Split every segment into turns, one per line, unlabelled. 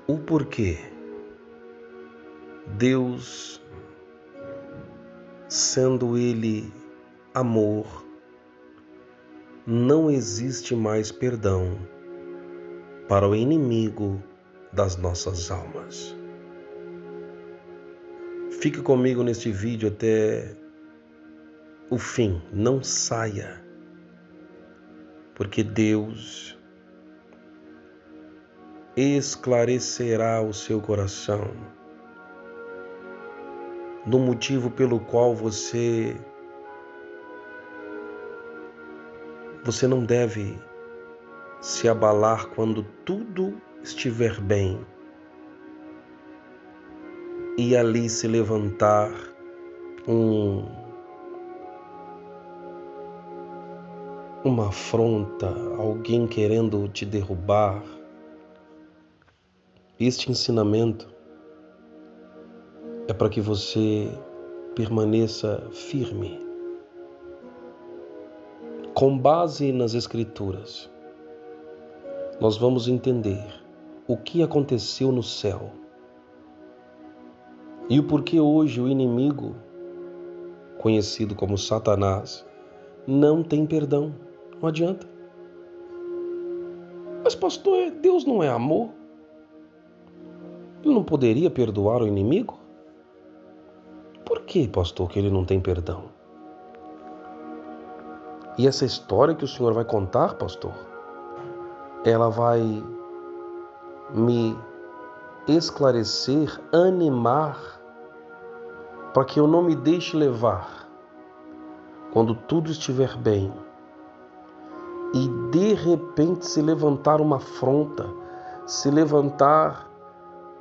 O porquê Deus, sendo Ele amor, não existe mais perdão para o inimigo das nossas almas. Fique comigo neste vídeo até o fim, não saia, porque Deus esclarecerá o seu coração do motivo pelo qual você não deve se abalar quando tudo estiver bem e ali se levantar uma afronta, alguém querendo te derrubar. Este ensinamento é para que você permaneça firme, com base nas Escrituras. Nós vamos entender o que aconteceu no céu e o porquê hoje o inimigo, conhecido como Satanás, não tem perdão. Não adianta. Mas pastor, Deus não é amor? Ele não poderia perdoar o inimigo? Por que, pastor, que ele não tem perdão? E essa história que o senhor vai contar, pastor, ela vai me esclarecer, animar, para que eu não me deixe levar quando tudo estiver bem e de repente se levantar uma afronta, se levantar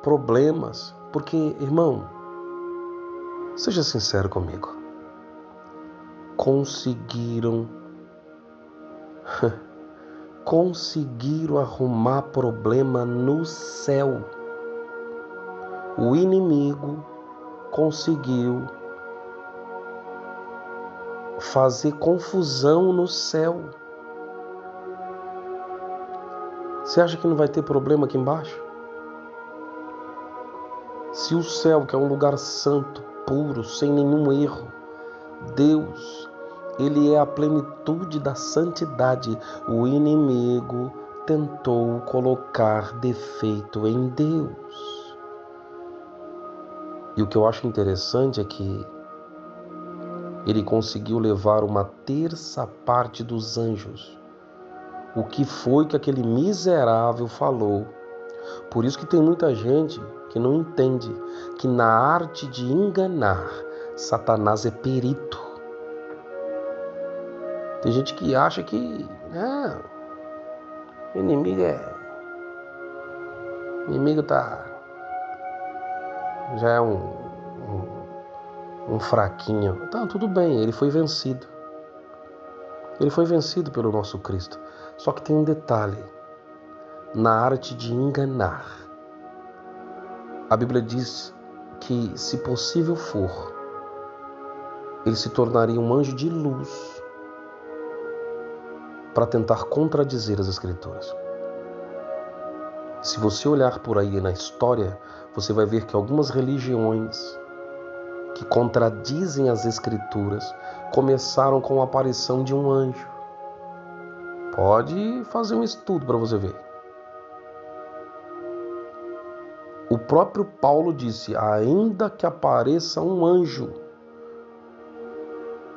problemas. Porque, irmão, seja sincero comigo, conseguiram arrumar problema no céu. O inimigo conseguiu fazer confusão no céu. Você acha que não vai ter problema aqui embaixo? Se o céu, que é um lugar santo, puro, sem nenhum erro, Deus, Ele é a plenitude da santidade. O inimigo tentou colocar defeito em Deus. E o que eu acho interessante é que ele conseguiu levar uma terça parte dos anjos. O que foi que aquele miserável falou? Por isso que tem muita gente que não entende que na arte de enganar, Satanás é perito. Tem gente que acha que o inimigo já é um fraquinho. Tá, tudo bem, ele foi vencido. Ele foi vencido pelo nosso Cristo. Só que tem um detalhe. Na arte de enganar, a Bíblia diz que, se possível for, ele se tornaria um anjo de luz para tentar contradizer as Escrituras. Se você olhar por aí na história, você vai ver que algumas religiões que contradizem as Escrituras começaram com a aparição de um anjo. Pode fazer um estudo para você ver. O próprio Paulo disse, ainda que apareça um anjo,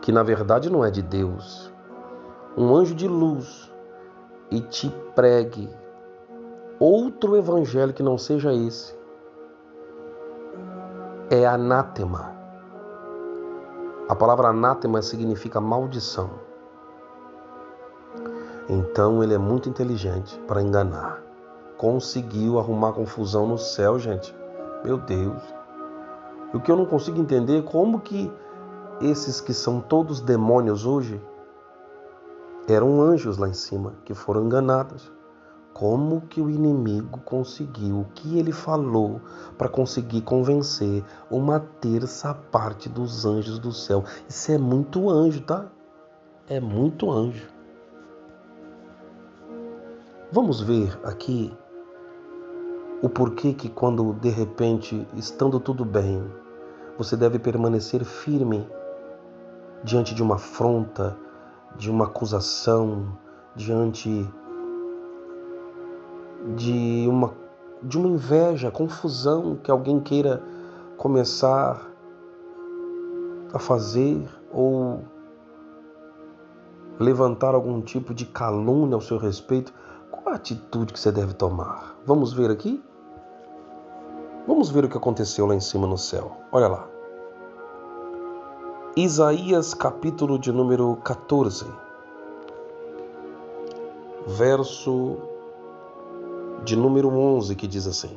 que na verdade não é de Deus, um anjo de luz, e te pregue outro evangelho que não seja esse, é anátema. A palavra anátema significa maldição. Então ele é muito inteligente para enganar. Conseguiu arrumar confusão no céu, gente. Meu Deus. O que eu não consigo entender é como que esses que são todos demônios hoje eram anjos lá em cima, que foram enganados. Como que o inimigo conseguiu, o que ele falou para conseguir convencer uma terça parte dos anjos do céu? Isso é muito anjo, tá? É muito anjo. Vamos ver aqui o porquê que quando de repente, estando tudo bem, você deve permanecer firme diante de uma afronta, de uma acusação, diante de uma inveja, confusão que alguém queira começar a fazer ou levantar algum tipo de calúnia ao seu respeito. Qual a atitude que você deve tomar? Vamos ver aqui? Vamos ver o que aconteceu lá em cima no céu. Olha lá. Isaías capítulo de número 14, verso de número 11, que diz assim: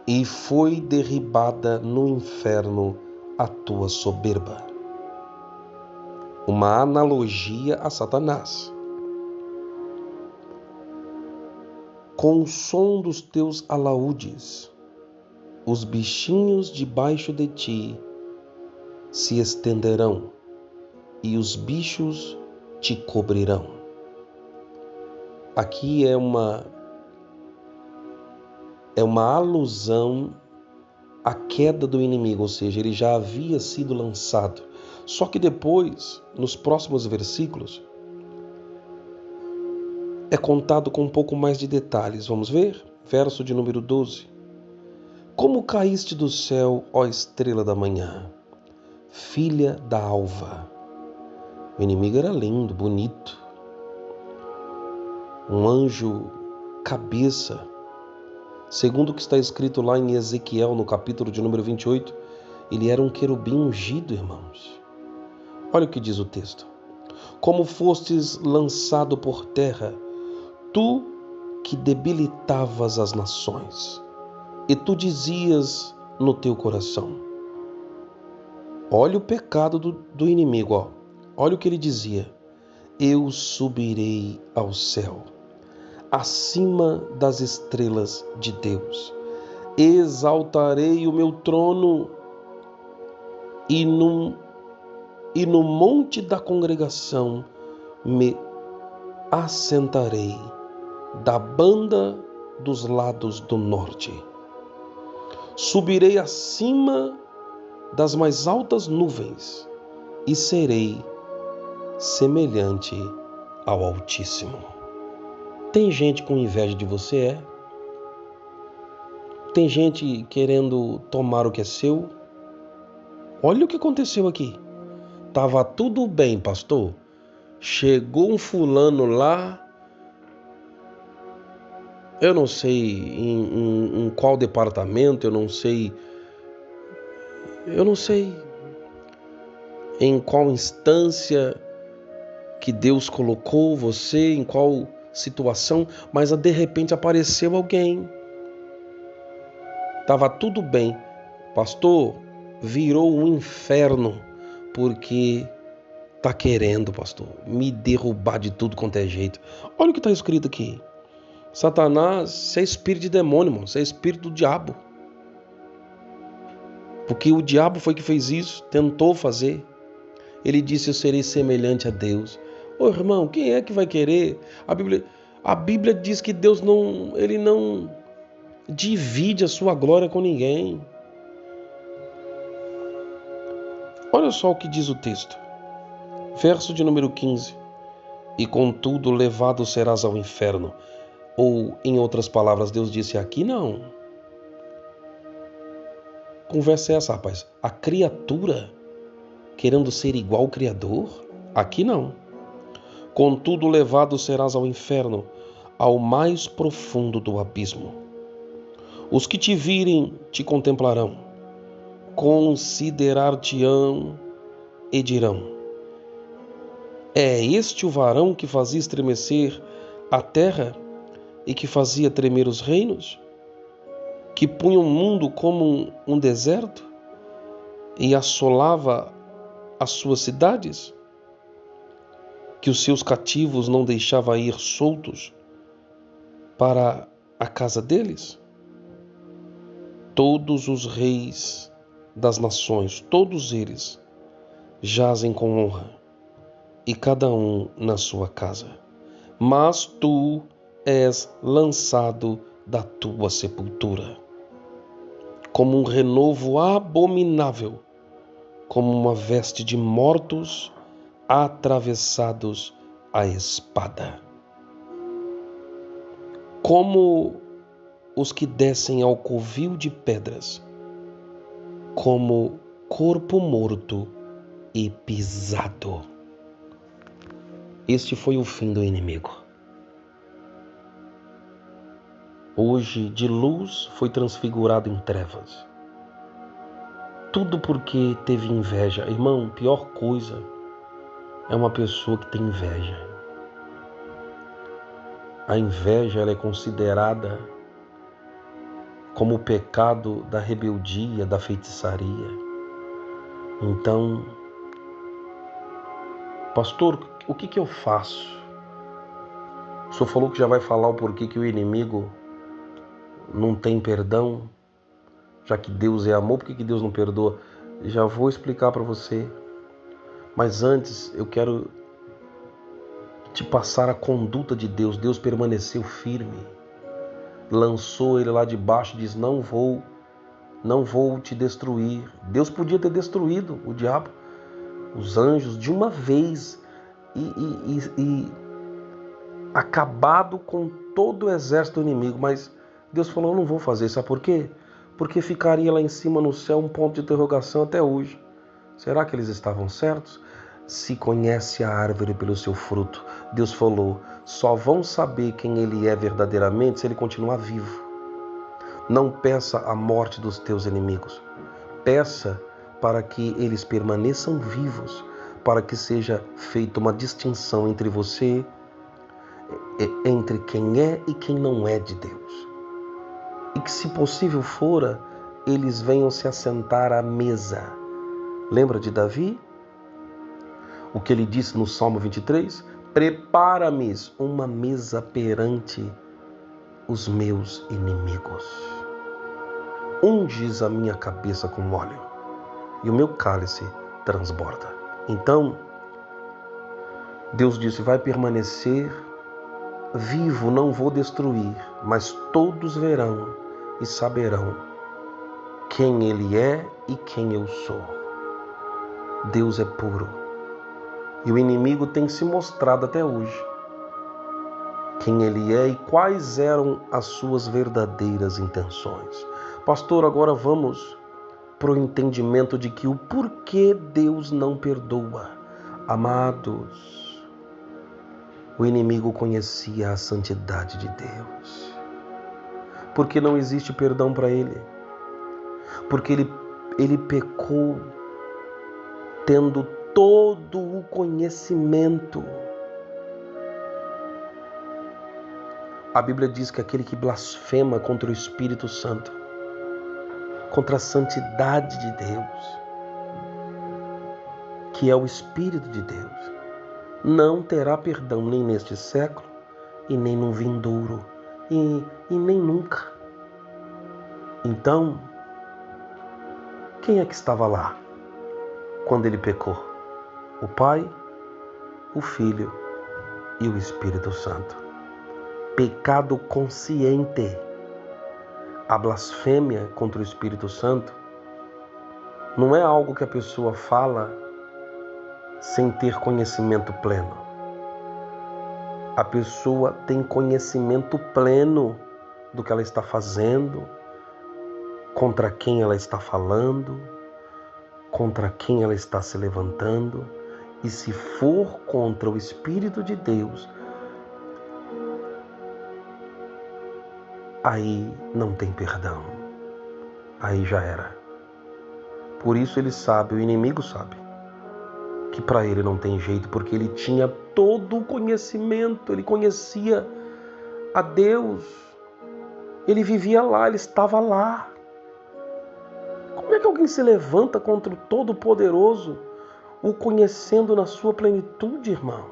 E foi derribada no inferno a tua soberba. Uma analogia a Satanás. Com o som dos teus alaúdes, os bichinhos debaixo de ti se estenderão, e os bichos te cobrirão. Aqui é uma alusão à queda do inimigo, ou seja, ele já havia sido lançado. Só que depois, nos próximos versículos, é contado com um pouco mais de detalhes. Vamos ver? Verso de número 12. Como caíste do céu, ó estrela da manhã, filha da alva. O inimigo era lindo, bonito. Um anjo cabeça. Segundo o que está escrito lá em Ezequiel, no capítulo de número 28, ele era um querubim ungido, irmãos. Olha o que diz o texto. Como fostes lançado por terra, tu que debilitavas as nações, e tu dizias no teu coração. Olha o pecado do inimigo, ó. Olha o que ele dizia. Eu subirei ao céu, acima das estrelas de Deus. Exaltarei o meu trono e no monte da congregação me assentarei da banda dos lados do norte. Subirei acima das mais altas nuvens e serei semelhante ao Altíssimo. Tem gente com inveja de você, é? Tem gente querendo tomar o que é seu? Olha o que aconteceu aqui. Tava tudo bem, pastor. Chegou um fulano lá, eu não sei em qual departamento, eu não sei em qual instância que Deus colocou você, em qual situação, mas de repente apareceu alguém. Tava tudo bem. Pastor, virou um inferno, porque tá querendo, pastor, me derrubar de tudo quanto é jeito. Olha o que está escrito aqui. Satanás, você é espírito de demônio, irmão. Você é espírito do diabo. Porque o diabo foi que fez isso, tentou fazer. Ele disse, eu serei semelhante a Deus. Ô irmão, quem é que vai querer? A Bíblia diz que Deus ele não divide a sua glória com ninguém. Olha só o que diz o texto. Verso de número 15. E contudo levado serás ao inferno. Ou, em outras palavras, Deus disse, aqui não. Conversa é essa, rapaz. A criatura querendo ser igual ao Criador? Aqui não. Contudo levado serás ao inferno, ao mais profundo do abismo. Os que te virem te contemplarão, considerar-te-ão e dirão, é este o varão que fazia estremecer a terra e que fazia tremer os reinos? Que punha o mundo como um deserto e assolava as suas cidades? Que os seus cativos não deixava ir soltos para a casa deles? Todos os reis das nações, todos eles, jazem com honra, e cada um na sua casa. Mas tu és lançado da tua sepultura, como um renovo abominável, como uma veste de mortos atravessados à espada. Como os que descem ao covil de pedras, como corpo morto e pisado. Este foi o fim do inimigo. Hoje, de luz, foi transfigurado em trevas. Tudo porque teve inveja. Irmão, pior coisa é uma pessoa que tem inveja. A inveja ela é considerada como o pecado da rebeldia, da feitiçaria. Então, pastor, o que eu faço? O senhor falou que já vai falar o porquê que o inimigo não tem perdão, já que Deus é amor, por que Deus não perdoa? Já vou explicar para você. Mas antes eu quero te passar a conduta de Deus. Deus permaneceu firme. Lançou ele lá de baixo e diz: não vou te destruir. Deus podia ter destruído o diabo, os anjos, de uma vez e acabado com todo o exército inimigo. Mas Deus falou: eu não vou fazer. Sabe por quê? Porque ficaria lá em cima no céu um ponto de interrogação até hoje. Será que eles estavam certos? Se conhece a árvore pelo seu fruto. Deus falou: só vão saber quem ele é verdadeiramente se ele continuar vivo. Não peça a morte dos teus inimigos. Peça para que eles permaneçam vivos, para que seja feita uma distinção entre você, entre quem é e quem não é de Deus. E que, se possível fora, eles venham se assentar à mesa. Lembra de Davi? O que ele disse no Salmo 23? Prepara-me uma mesa perante os meus inimigos. Unges a minha cabeça com óleo e o meu cálice transborda. Então, Deus disse: vai permanecer vivo, não vou destruir, mas todos verão e saberão quem Ele é e quem eu sou. Deus é puro. E o inimigo tem se mostrado até hoje quem ele é e quais eram as suas verdadeiras intenções. Pastor, agora vamos para o entendimento de que o porquê Deus não perdoa. Amados, o inimigo conhecia a santidade de Deus. Porque não existe perdão para ele. Porque ele pecou tendo todo o conhecimento. A Bíblia diz que aquele que blasfema contra o Espírito Santo, contra a santidade de Deus, que é o Espírito de Deus, não terá perdão nem neste século, e nem no vindouro, e nem nunca. Então, quem é que estava lá quando ele pecou? O Pai, o Filho e o Espírito Santo. Pecado consciente. A blasfêmia contra o Espírito Santo não é algo que a pessoa fala sem ter conhecimento pleno. A pessoa tem conhecimento pleno do que ela está fazendo, contra quem ela está falando, contra quem ela está se levantando. E se for contra o Espírito de Deus, aí não tem perdão. Aí já era. Por isso ele sabe, o inimigo sabe, que para ele não tem jeito, porque ele tinha todo o conhecimento, ele conhecia a Deus, ele vivia lá, ele estava lá. Como é que alguém se levanta contra o Todo-Poderoso, o conhecendo na sua plenitude, irmão?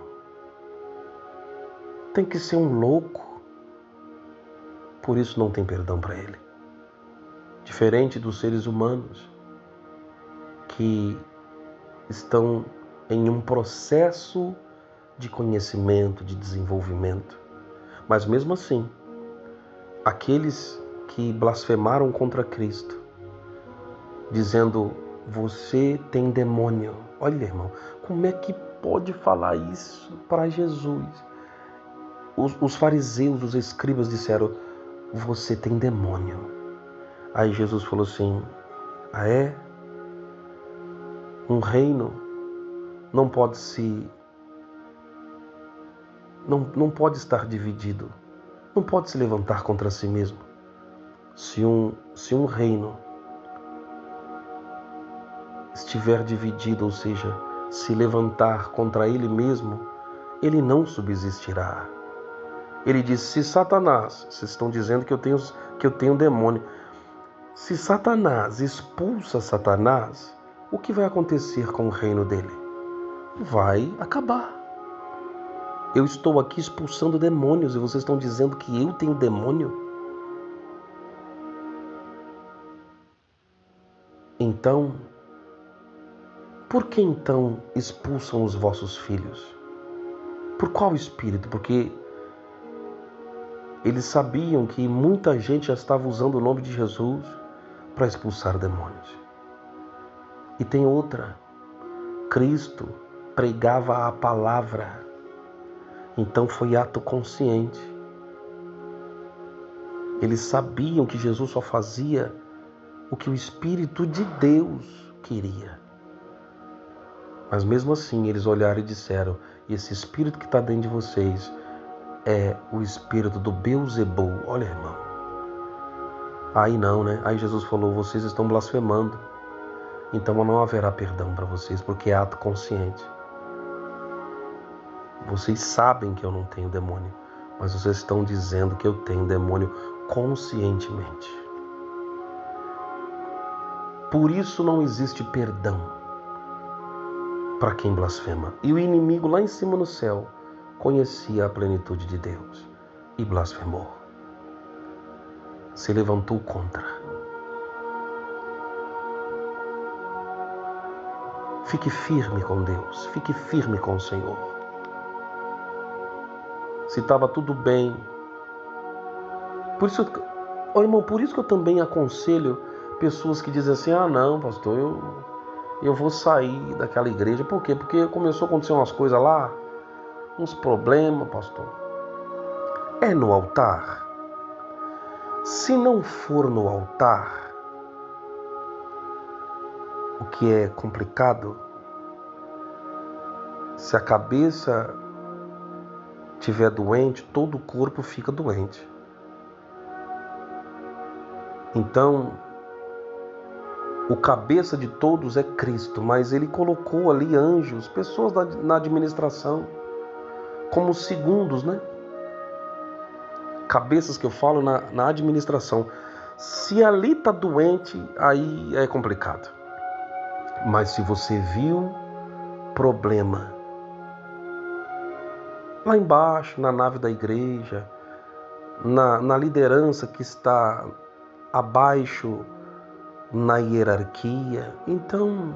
Tem que ser um louco. Por isso não tem perdão para ele. Diferente dos seres humanos que estão em um processo de conhecimento, de desenvolvimento. Mas mesmo assim, aqueles que blasfemaram contra Cristo, dizendo: você tem demônio. Olha, irmão, como é que pode falar isso para Jesus? Os fariseus, os escribas disseram: você tem demônio. Aí Jesus falou assim: ah, é? Um reino não pode estar dividido, não pode se levantar contra si mesmo. Se um reino estiver dividido, ou seja, se levantar contra ele mesmo, ele não subsistirá. Ele diz: se Satanás, vocês estão dizendo que eu tenho demônio, se Satanás expulsa Satanás, o que vai acontecer com o reino dele? Vai acabar. Eu estou aqui expulsando demônios e vocês estão dizendo que eu tenho demônio? Então, por que então expulsam os vossos filhos? Por qual espírito? Porque eles sabiam que muita gente já estava usando o nome de Jesus para expulsar demônios. E tem outra. Cristo pregava a palavra. Então foi ato consciente. Eles sabiam que Jesus só fazia o que o Espírito de Deus queria. Mas mesmo assim eles olharam e disseram: esse Espírito que está dentro de vocês é o Espírito do Beelzebul. Olha, irmão. Aí não, né? Aí Jesus falou: vocês estão blasfemando. Então não haverá perdão para vocês, porque é ato consciente. Vocês sabem que eu não tenho demônio, mas vocês estão dizendo que eu tenho demônio conscientemente. Por isso não existe perdão para quem blasfema. E o inimigo lá em cima no céu conhecia a plenitude de Deus e blasfemou. Se levantou contra. Fique firme com Deus, fique firme com o Senhor. Se estava tudo bem. Por isso, irmão, por isso que eu também aconselho pessoas que dizem assim: ah não, pastor, eu vou sair daquela igreja. Por quê? Porque começou a acontecer umas coisas lá, uns problemas, pastor. É no altar? Se não for no altar, o que é complicado, se a cabeça estiver doente, todo o corpo fica doente. Então, o cabeça de todos é Cristo, mas ele colocou ali anjos, pessoas na administração, como segundos, né? Cabeças que eu falo na administração. Se ali está doente, aí é complicado. Mas se você viu problema lá embaixo, na nave da igreja, na liderança que está abaixo na hierarquia, então,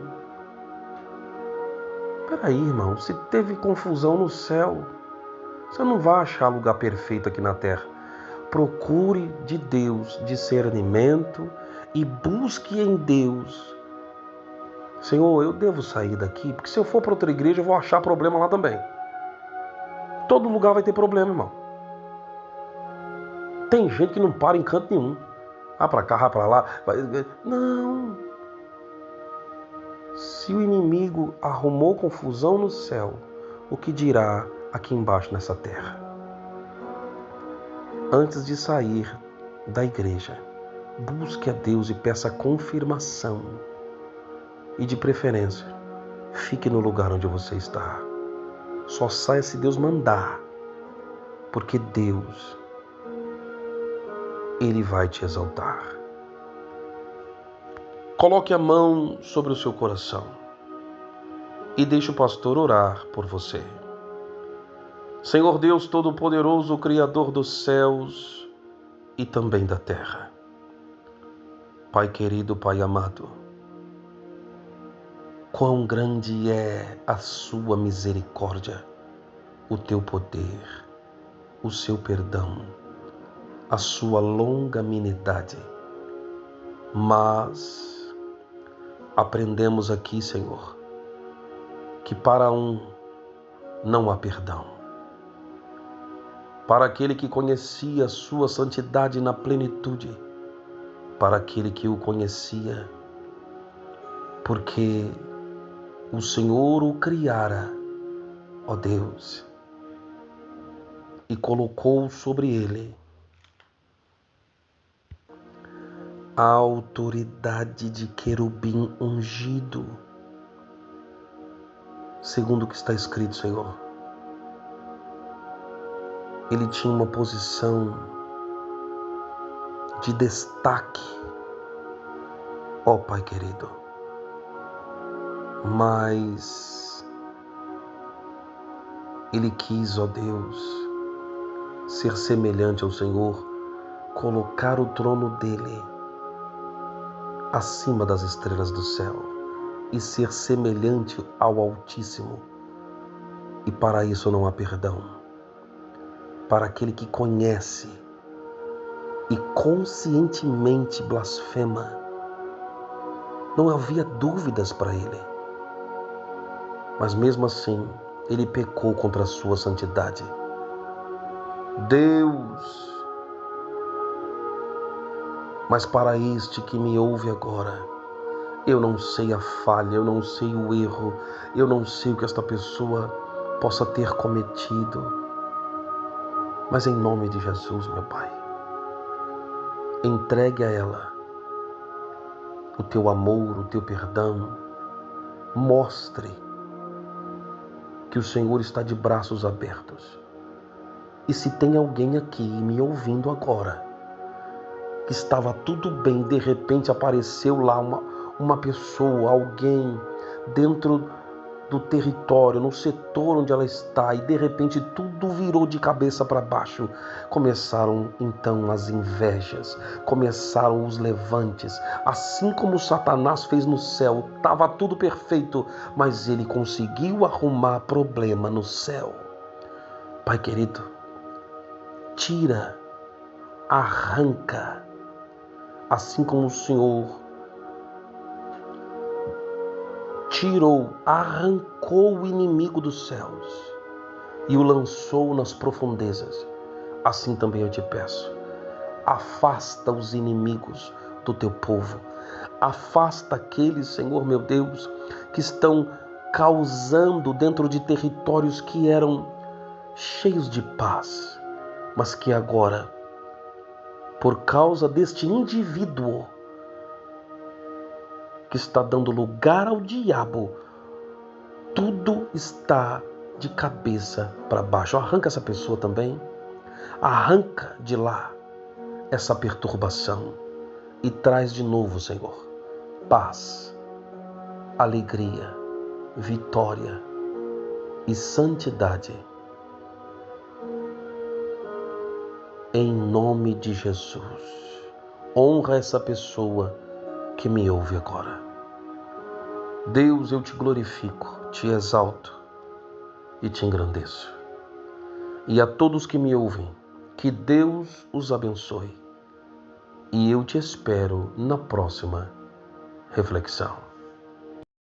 peraí, irmão, se teve confusão no céu, você não vai achar lugar perfeito aqui na terra. Procure de Deus discernimento e busque em Deus: Senhor, eu devo sair daqui, porque se eu for para outra igreja eu vou achar problema lá também. Todo lugar vai ter problema, irmão. Tem gente que não para em canto nenhum. Ah, para cá, para lá. Não. Se o inimigo arrumou confusão no céu, o que dirá aqui embaixo nessa terra? Antes de sair da igreja, busque a Deus e peça confirmação. E de preferência, fique no lugar onde você está. Só saia se Deus mandar, porque Deus, Ele vai te exaltar. Coloque a mão sobre o seu coração e deixe o pastor orar por você. Senhor Deus Todo-Poderoso, Criador dos céus e também da terra. Pai querido, Pai amado, quão grande é a sua misericórdia, o teu poder. o seu perdão, a sua longanimidade. Mas aprendemos aqui, Senhor, que para um não há perdão. Para aquele que conhecia a sua santidade na plenitude, para aquele que o conhecia, porque o Senhor o criara, ó Deus, e colocou sobre ele a autoridade de querubim ungido, segundo o que está escrito, Senhor. Ele tinha uma posição de destaque, ó Pai querido, mas ele quis, ó Deus, ser semelhante ao Senhor, colocar o trono dele acima das estrelas do céu e ser semelhante ao Altíssimo. E para isso não há perdão. Para aquele que conhece e conscientemente blasfema, não havia dúvidas para ele. Mas mesmo assim, ele pecou contra a sua santidade. Deus, mas para este que me ouve agora, eu não sei a falha, eu não sei o erro, eu não sei o que esta pessoa possa ter cometido. Mas em nome de Jesus, meu Pai, entregue a ela o teu amor, o teu perdão. Mostre que o Senhor está de braços abertos. E se tem alguém aqui me ouvindo agora, que estava tudo bem, de repente apareceu lá uma pessoa, alguém dentro do território, no setor onde ela está, e de repente tudo virou de cabeça para baixo. Começaram então as invejas, começaram os levantes, assim como Satanás fez no céu. Estava tudo perfeito, mas ele conseguiu arrumar problema no céu. Pai querido, tira, arranca, assim como o Senhor tirou, arrancou o inimigo dos céus e o lançou nas profundezas. Assim também eu te peço, afasta os inimigos do teu povo. Afasta aqueles, Senhor meu Deus, que estão causando dentro de territórios que eram cheios de paz, mas que agora, por causa deste indivíduo que está dando lugar ao diabo, tudo está de cabeça para baixo. Arranca essa pessoa também. Arranca de lá essa perturbação e traz de novo, Senhor, paz, alegria, vitória e santidade. Em nome de Jesus, honra essa pessoa que me ouve agora. Deus, eu te glorifico, te exalto e te engrandeço. E a todos que me ouvem, que Deus os abençoe. E eu te espero na próxima reflexão.